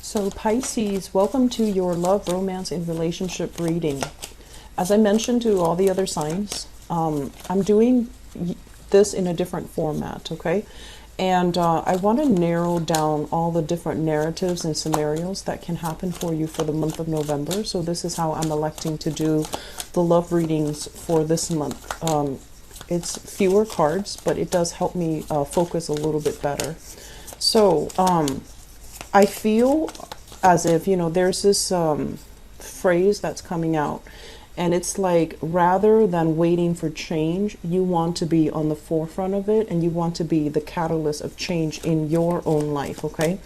So Pisces, welcome to your love, romance, and relationship reading. As I mentioned to all the other signs, I'm doing this in a different format, okay? And I want to narrow down all the different narratives and scenarios that can happen for you for the month of November. So this is how I'm electing to do the love readings for this month. It's fewer cards, but it does help me focus a little bit better. So I feel as if, there's this phrase that's coming out, and it's like, rather than waiting for change, you want to be on the forefront of it, and you want to be the catalyst of change in your own life, okay?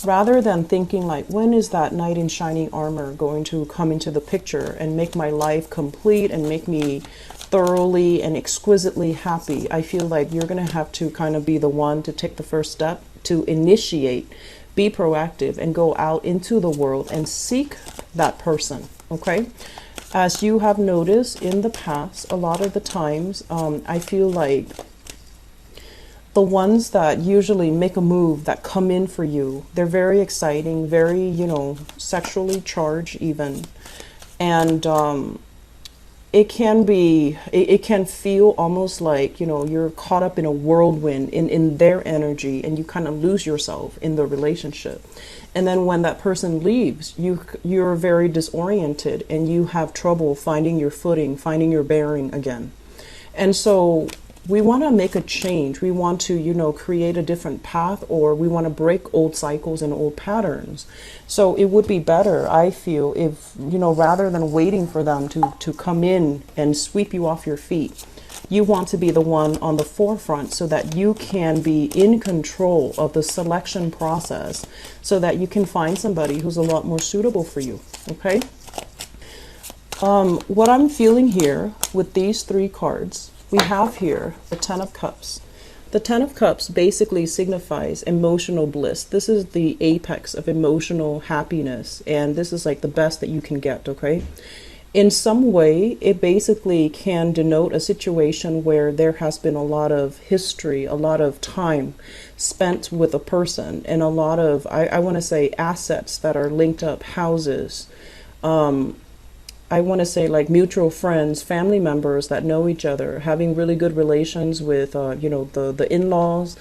Rather than thinking like, when is that knight in shining armor going to come into the picture and make my life complete and make me thoroughly and exquisitely happy, I feel like you're going to have to kind of be the one to take the first step to initiate, be proactive, and go out into the world and seek that person, okay? As you have noticed in the past, a lot of the times, I feel like the ones that usually make a move, that come in for you, they're very exciting, very, sexually charged even. And it can feel almost like, you're caught up in a whirlwind in their energy, and you kind of lose yourself in the relationship. And then when that person leaves, you're very disoriented, and you have trouble finding your footing, finding your bearing again. And so we want to make a change. We want to, create a different path, or we want to break old cycles and old patterns. So it would be better, I feel, if, rather than waiting for them to come in and sweep you off your feet, you want to be the one on the forefront so that you can be in control of the selection process, so that you can find somebody who's a lot more suitable for you, okay? What I'm feeling here with these three cards, we have here the Ten of Cups. The Ten of Cups basically signifies emotional bliss. This is the apex of emotional happiness, and this is like the best that you can get, okay? In some way, it basically can denote a situation where there has been a lot of history, a lot of time spent with a person, and a lot of, I want to say, assets that are linked up, houses, I want to say like mutual friends, family members that know each other, having really good relations with, the in-laws.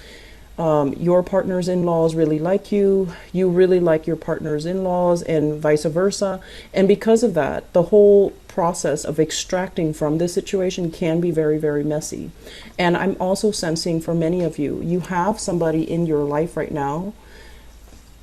Your partner's in-laws really like you. You really like your partner's in-laws, and vice versa. And because of that, the whole process of extracting from this situation can be very, very messy. And I'm also sensing for many of you, you have somebody in your life right now.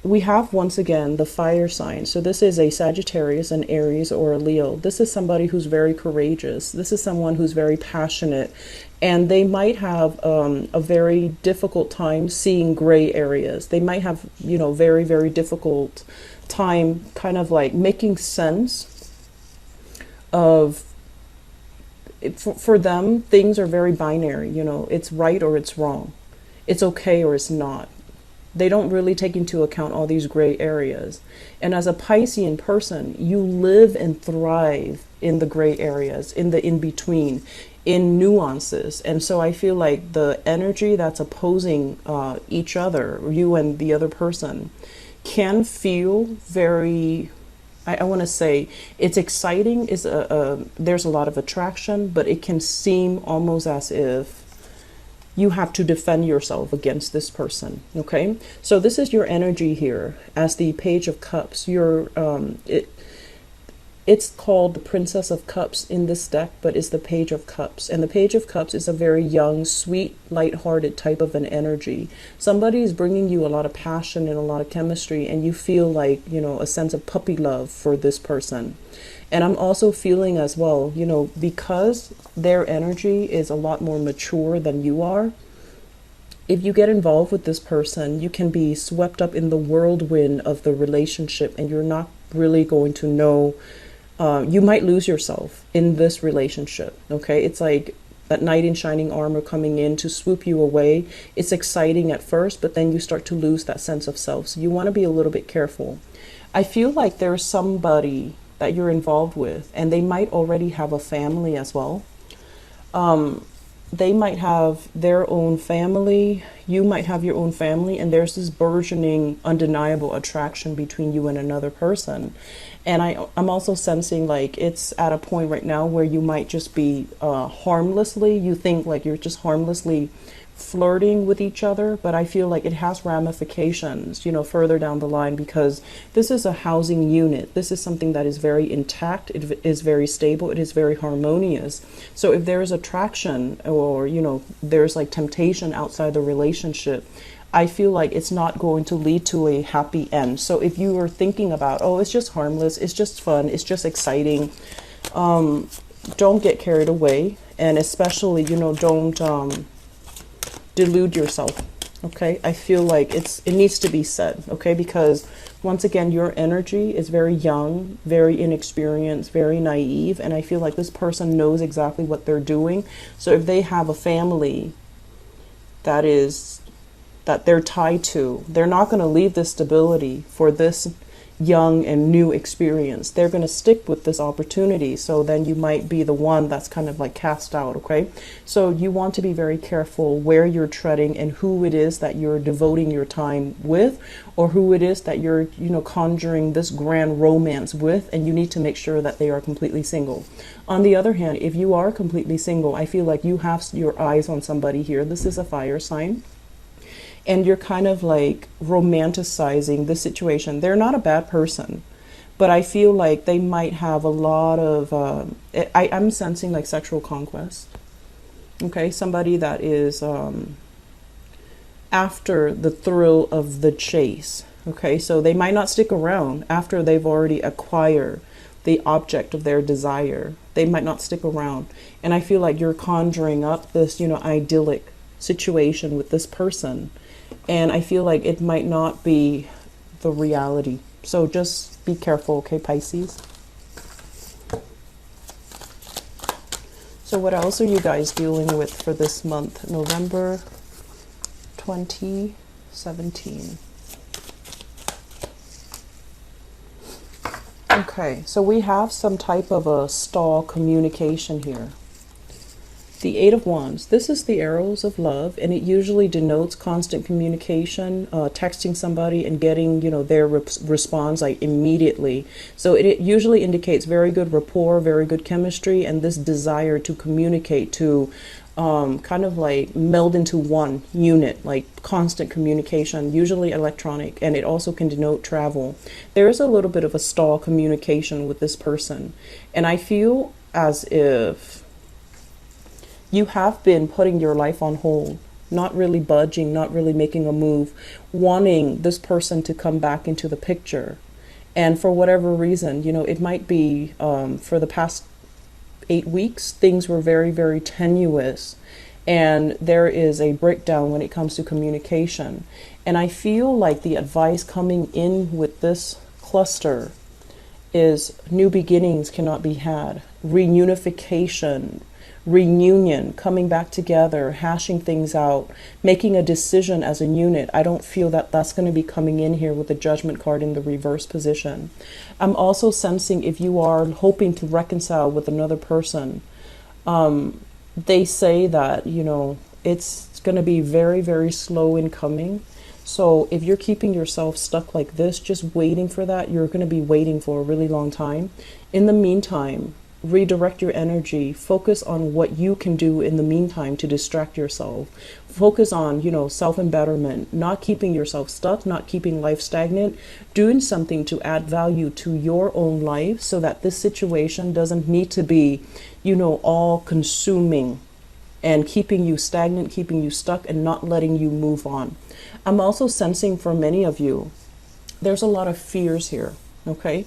We have, once again, the fire sign. So this is a Sagittarius, an Aries, or a Leo. This is somebody who's very courageous. This is someone who's very passionate. And they might have a very difficult time seeing gray areas. They might have, very, very difficult time kind of like making sense of, for them, things are very binary. It's right or it's wrong. It's okay or it's not. They don't really take into account all these gray areas. And as a Piscean person, you live and thrive in the gray areas, in the in-between, in nuances. And so I feel like the energy that's opposing each other, you and the other person, can feel very, I want to say, it's exciting. There's a lot of attraction, but it can seem almost as if you have to defend yourself against this person, okay? So this is your energy here as the Page of Cups. It's called the Princess of Cups in this deck, but it's the Page of Cups. And the Page of Cups is a very young, sweet, lighthearted type of an energy. Somebody is bringing you a lot of passion and a lot of chemistry, and you feel like, a sense of puppy love for this person. And I'm also feeling as well, because their energy is a lot more mature than you are, if you get involved with this person, you can be swept up in the whirlwind of the relationship, and you're not really going to know. You might lose yourself in this relationship, okay? It's like that knight in shining armor coming in to swoop you away. It's exciting at first, but then you start to lose that sense of self. So you want to be a little bit careful. I feel like there's somebody that you're involved with, and they might already have a family as well. they might have their own family, you might have your own family, and there's this burgeoning, undeniable attraction between you and another person. And I'm also sensing like it's at a point right now where you might just be harmlessly, you think like you're just harmlessly flirting with each other, but I feel like it has ramifications, you know, further down the line, because this is a housing unit. This is something that is very intact. It is very stable. It is very harmonious. So if there is attraction, or, you know, there's like temptation outside the relationship, I feel like it's not going to lead to a happy end. So if you are thinking about, oh, it's just harmless, it's just fun, it's just exciting, don't get carried away. And especially, you know, don't delude yourself. Okay, I feel like it needs to be said. Okay, because once again, your energy is very young, very inexperienced, very naive, and I feel like this person knows exactly what they're doing. So if they have a family that they're tied to, they're not going to leave this stability for this young and new experience. They're going to stick with this opportunity. So then you might be the one that's kind of like cast out. Okay, so you want to be very careful where you're treading and who it is that you're devoting your time with, or who it is that you're, you know, conjuring this grand romance with, and you need to make sure that they are completely single. On the other hand, if you are completely single, I feel like you have your eyes on somebody here. This is a fire sign. And you're kind of like romanticizing the situation. They're not a bad person, but I feel like they might have a lot of, I'm sensing like sexual conquest. Okay, somebody that is after the thrill of the chase. Okay, so they might not stick around after they've already acquired the object of their desire. They might not stick around. And I feel like you're conjuring up this, you know, idyllic situation with this person. And I feel like it might not be the reality. So just be careful, okay, Pisces? So what else are you guys dealing with for this month, November 2017? Okay, so we have some type of a stall communication here. The Eight of Wands, this is the arrows of love, and it usually denotes constant communication, texting somebody and getting, you know, their response like immediately. So it usually indicates very good rapport, very good chemistry, and this desire to communicate, to kind of like meld into one unit, like constant communication, usually electronic, and it also can denote travel. There is a little bit of a stall communication with this person, and I feel as if you have been putting your life on hold, not really budging, not really making a move, wanting this person to come back into the picture. And for whatever reason, you know, it might be for the past 8 weeks, things were very, very tenuous. And there is a breakdown when it comes to communication. And I feel like the advice coming in with this cluster is new beginnings cannot be had, reunification, reunion, coming back together, hashing things out, making a decision as a unit. I don't feel that that's going to be coming in here with the Judgment card in the reverse position. I'm also sensing if you are hoping to reconcile with another person, they say that, you know, it's going to be very, very slow in coming. So if you're keeping yourself stuck like this, just waiting for that, you're going to be waiting for a really long time. In the meantime, redirect your energy, focus on what you can do in the meantime to distract yourself. Focus on, you know, self-embetterment, not keeping yourself stuck, not keeping life stagnant, doing something to add value to your own life so that this situation doesn't need to be, you know, all consuming and keeping you stagnant, keeping you stuck, and not letting you move on. I'm also sensing for many of you, there's a lot of fears here, okay?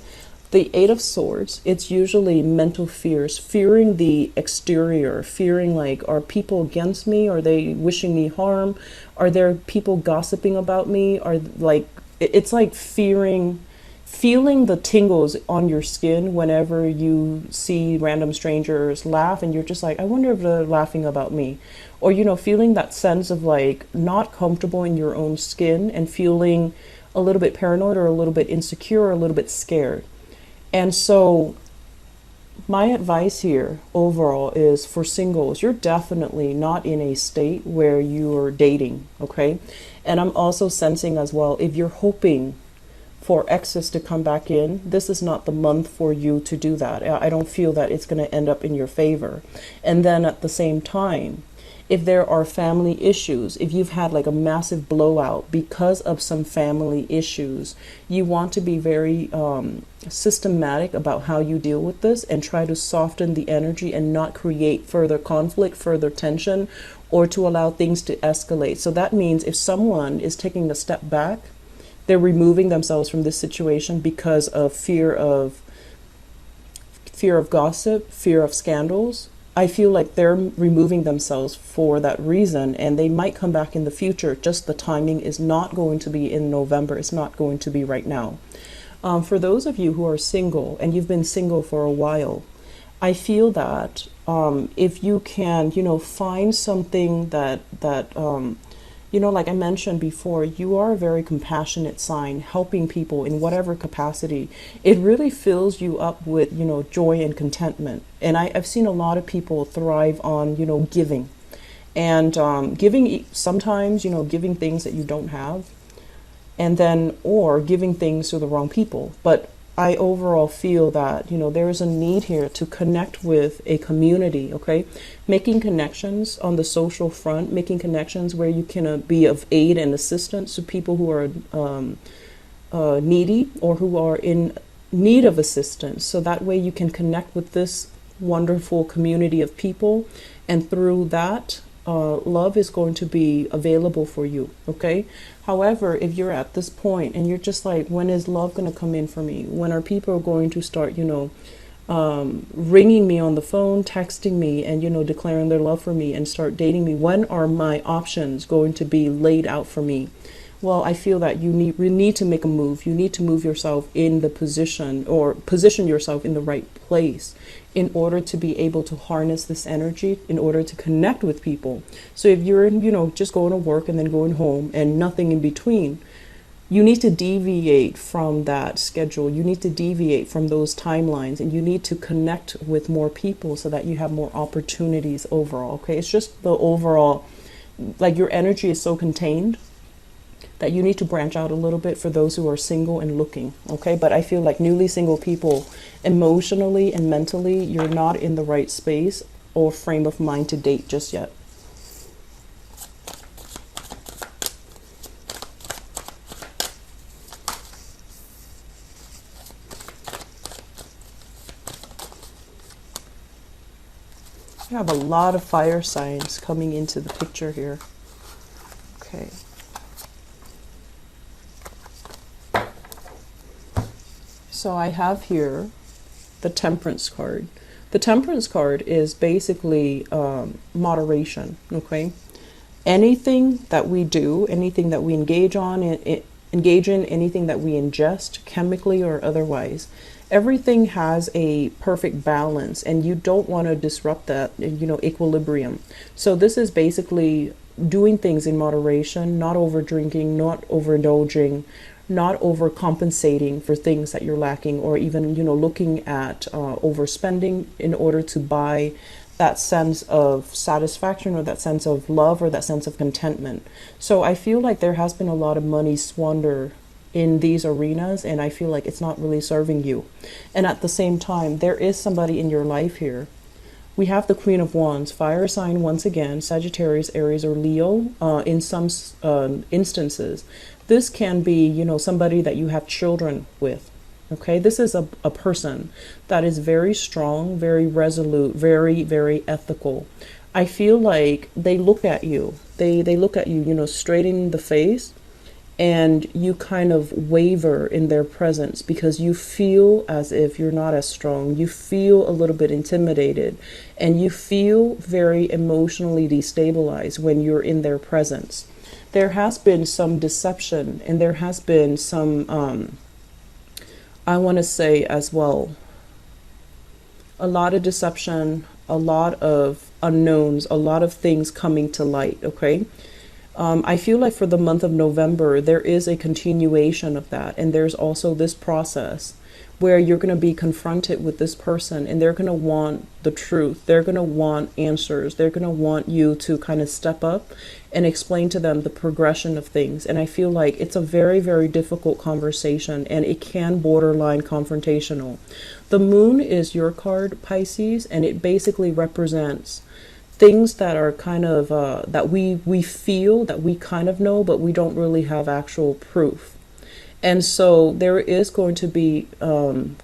The Eight of Swords, it's usually mental fears, fearing the exterior, fearing like, are people against me? Are they wishing me harm? Are there people gossiping about me? Are like, it's like fearing, feeling the tingles on your skin whenever you see random strangers laugh and you're just like, I wonder if they're laughing about me. Or, you know, feeling that sense of like not comfortable in your own skin and feeling a little bit paranoid or a little bit insecure or a little bit scared. And so my advice here overall is for singles, you're definitely not in a state where you're dating, okay? And I'm also sensing as well, if you're hoping for exes to come back in, this is not the month for you to do that. I don't feel that it's going to end up in your favor. And then at the same time, if there are family issues, if you've had like a massive blowout because of some family issues, you want to be very systematic about how you deal with this and try to soften the energy and not create further conflict, further tension, or to allow things to escalate. So that means if someone is taking a step back, they're removing themselves from this situation because of fear of gossip, fear of scandals. I feel like they're removing themselves for that reason, and they might come back in the future. Just the timing is not going to be in November. It's not going to be right now. For those of you who are single and you've been single for a while, I feel that if you can, find something that like I mentioned before, you are a very compassionate sign, helping people in whatever capacity. It really fills you up with, joy and contentment. And I've seen a lot of people thrive on, giving. And giving sometimes, giving things that you don't have. And then, or giving things to the wrong people. But I overall feel that, there is a need here to connect with a community, okay? Making connections on the social front, making connections where you can be of aid and assistance to people who are needy or who are in need of assistance. So that way you can connect with this wonderful community of people, and through that, love is going to be available for you, okay? However, if you're at this point and you're just like, when is love going to come in for me? When are people going to start, ringing me on the phone, texting me, and, declaring their love for me and start dating me? When are my options going to be laid out for me? Well, I feel that you need to make a move. You need to move yourself in the position, or position yourself in the right place in order to be able to harness this energy, in order to connect with people. So if you're, just going to work and then going home and nothing in between, you need to deviate from that schedule. You need to deviate from those timelines, and you need to connect with more people so that you have more opportunities overall. Okay, it's just the overall, like, your energy is so contained that you need to branch out a little bit for those who are single and looking, okay? But I feel like newly single people, emotionally and mentally, you're not in the right space or frame of mind to date just yet. I have a lot of fire signs coming into the picture here. Okay. So I have here the Temperance card. The Temperance card is basically moderation, okay? Anything that we do, anything that we engage in, anything that we ingest, chemically or otherwise, everything has a perfect balance, and you don't want to disrupt that, equilibrium. So this is basically doing things in moderation, not over drinking, not overindulging, not overcompensating for things that you're lacking, or even, looking at overspending in order to buy that sense of satisfaction or that sense of love or that sense of contentment. So I feel like there has been a lot of money squandered in these arenas, and I feel like it's not really serving you. And at the same time, there is somebody in your life here. We have the Queen of Wands, fire sign once again, Sagittarius, Aries, or Leo in some instances. This can be, somebody that you have children with, okay? This is a person that is very strong, very resolute, very, very ethical. I feel like they look at you. They look at you, straight in the face, and you kind of waver in their presence because you feel as if you're not as strong. You feel a little bit intimidated, and you feel very emotionally destabilized when you're in their presence. There has been some deception, and there has been some, I want to say as well, a lot of deception, a lot of unknowns, a lot of things coming to light, okay? I feel like for the month of November, there is a continuation of that. And there's also this process where you're going to be confronted with this person and they're going to want the truth. They're going to want answers. They're going to want you to kind of step up and explain to them the progression of things. And I feel like it's a very, very difficult conversation and it can borderline confrontational. The moon is your card, Pisces, and it basically represents things that are kind of that we feel that we kind of know, but we don't really have actual proof. And so there is going to be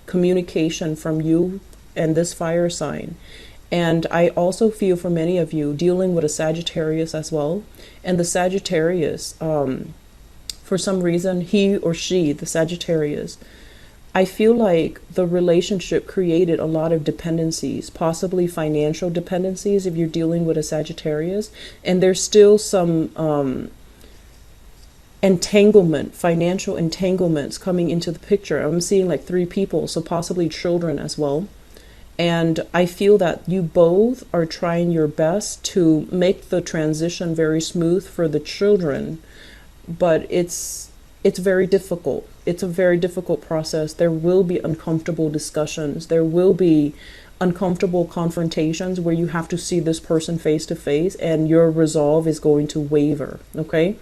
communication from you and this fire sign. And I also feel for many of you dealing with a Sagittarius as well. And the Sagittarius, for some reason, he or she, the Sagittarius, I feel like the relationship created a lot of dependencies, possibly financial dependencies if you're dealing with a Sagittarius. And there's still some entanglement, financial entanglements coming into the picture. I'm seeing like 3 people, so possibly children as well. And I feel that you both are trying your best to make the transition very smooth for the children, but it's very difficult. It's a very difficult process. There will be uncomfortable discussions. There will be uncomfortable confrontations where you have to see this person face to face and your resolve is going to waver, okay?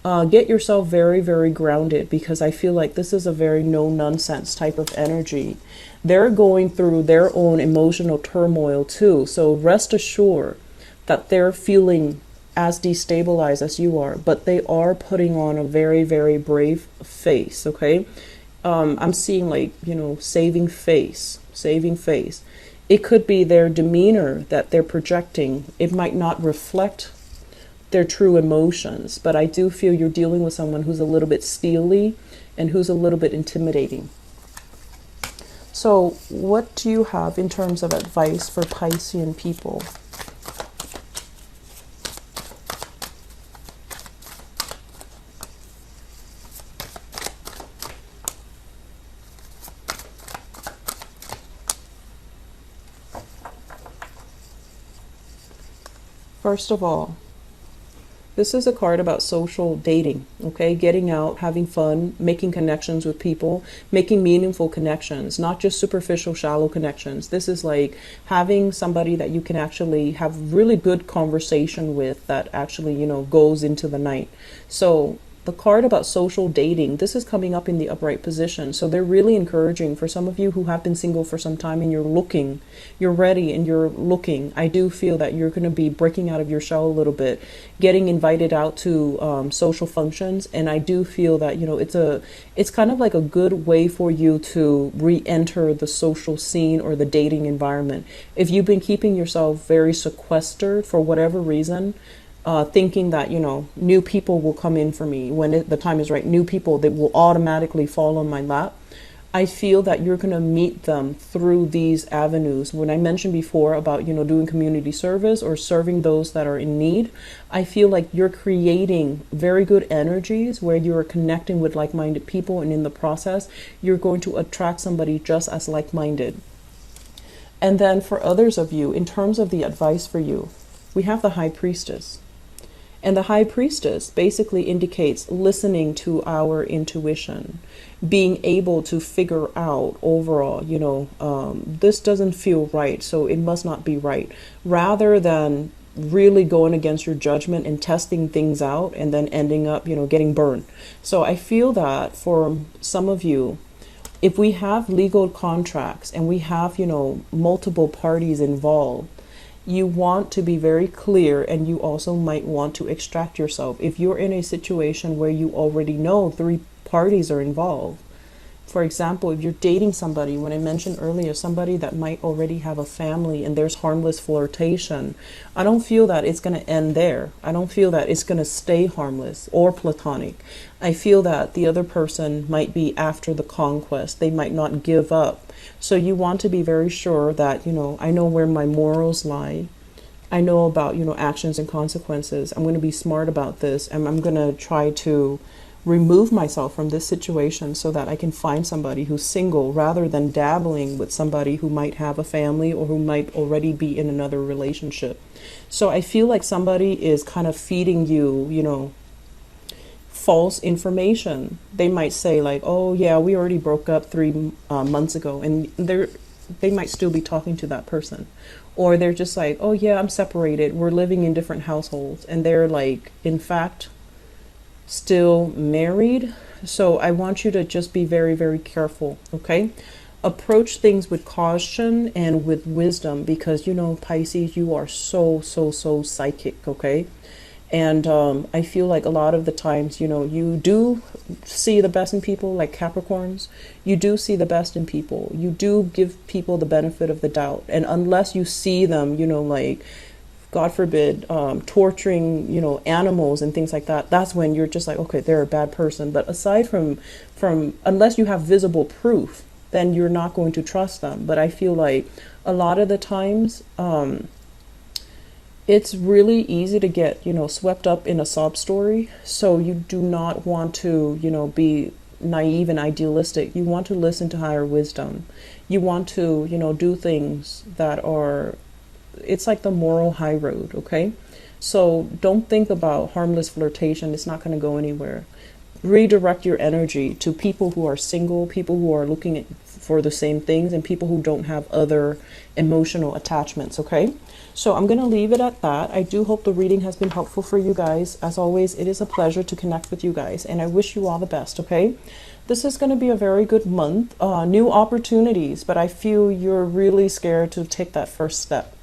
Get yourself very, very grounded because I feel like this is a very no-nonsense type of energy. They're going through their own emotional turmoil too. So rest assured that they're feeling as destabilized as you are, but they are putting on a very, very brave face, okay? I'm seeing like, saving face. It could be their demeanor that they're projecting. It might not reflect their true emotions, but I do feel you're dealing with someone who's a little bit steely and who's a little bit intimidating. So what do you have in terms of advice for Piscean people? First of all, this is a card about social dating, okay? Getting out, having fun, making connections with people, making meaningful connections, not just superficial, shallow connections. This is like having somebody that you can actually have really good conversation with that actually, goes into the night. So the card about social dating, this is coming up in the upright position. So they're really encouraging for some of you who have been single for some time and you're ready and you're looking. I do feel that you're going to be breaking out of your shell a little bit, getting invited out to social functions. And I do feel that, it's kind of like a good way for you to re-enter the social scene or the dating environment. If you've been keeping yourself very sequestered for whatever reason, thinking that, new people will come in for me when the time is right, new people that will automatically fall on my lap. I feel that you're going to meet them through these avenues. When I mentioned before about, doing community service or serving those that are in need, I feel like you're creating very good energies where you're connecting with like-minded people. And in the process, you're going to attract somebody just as like-minded. And then for others of you, in terms of the advice for you, we have the High Priestess. And the High Priestess basically indicates listening to our intuition, being able to figure out overall, this doesn't feel right, so it must not be right, rather than really going against your judgment and testing things out and then ending up, getting burned. So I feel that for some of you, if we have legal contracts and we have, multiple parties involved, you want to be very clear, and you also might want to extract yourself. If you're in a situation where you already know 3 parties are involved, for example, if you're dating somebody, when I mentioned earlier, somebody that might already have a family and there's harmless flirtation, I don't feel that it's going to end there. I don't feel that it's going to stay harmless or platonic. I feel that the other person might be after the conquest. They might not give up. So you want to be very sure that, I know where my morals lie. I know about, actions and consequences. I'm going to be smart about this, and I'm going to try to remove myself from this situation so that I can find somebody who's single rather than dabbling with somebody who might have a family or who might already be in another relationship. So I feel like somebody is kind of feeding you, false information. They might say like, oh yeah, we already broke up 3 months ago, and they might still be talking to that person. Or they're just like, oh yeah, I'm separated, we're living in different households, and they're like, in fact, still married. So I want you to just be very, very careful, okay? Approach things with caution and with wisdom, because you know, Pisces, you are so, so, so psychic, okay? And I feel like a lot of the times, you know, you do see the best in people, like Capricorns. You do see the best in people. You do give people the benefit of the doubt. And unless you see them, you know, like, God forbid, torturing, you know, animals and things like that, that's when you're just like, okay, they're a bad person. But aside from unless you have visible proof, then you're not going to trust them. But I feel like a lot of the times, it's really easy to get, you know, swept up in a sob story. So you do not want to, you know, be naive and idealistic. You want to listen to higher wisdom. You want to, you know, do things that are, it's like the moral high road, okay? So don't think about harmless flirtation. It's not going to go anywhere. Redirect your energy to people who are single, people who are looking for the same things, and people who don't have other emotional attachments, okay? So I'm going to leave it at that. I do hope the reading has been helpful for you guys. As always, it is a pleasure to connect with you guys, and I wish you all the best, okay? This is going to be a very good month. New opportunities, but I feel you're really scared to take that first step.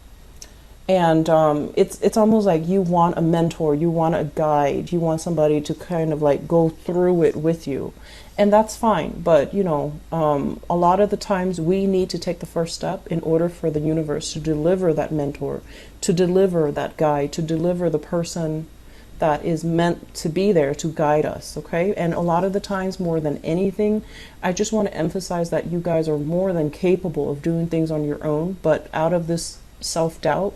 And it's almost like you want a mentor, you want a guide, you want somebody to kind of like go through it with you. And that's fine. But, you know, a lot of the times we need to take the first step in order for the universe to deliver that mentor, to deliver that guide, to deliver the person that is meant to be there to guide us, okay? And a lot of the times, more than anything, I just want to emphasize that you guys are more than capable of doing things on your own, but out of this self-doubt,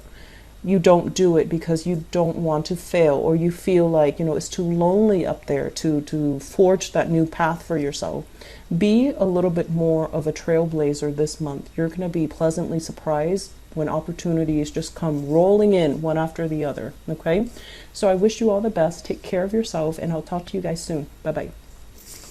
you don't do it because you don't want to fail, or you feel like, you know, it's too lonely up there to forge that new path for yourself. Be a little bit more of a trailblazer this month. You're going to be pleasantly surprised when opportunities just come rolling in one after the other, okay? So I wish you all the best. Take care of yourself, and I'll talk to you guys soon. Bye-bye.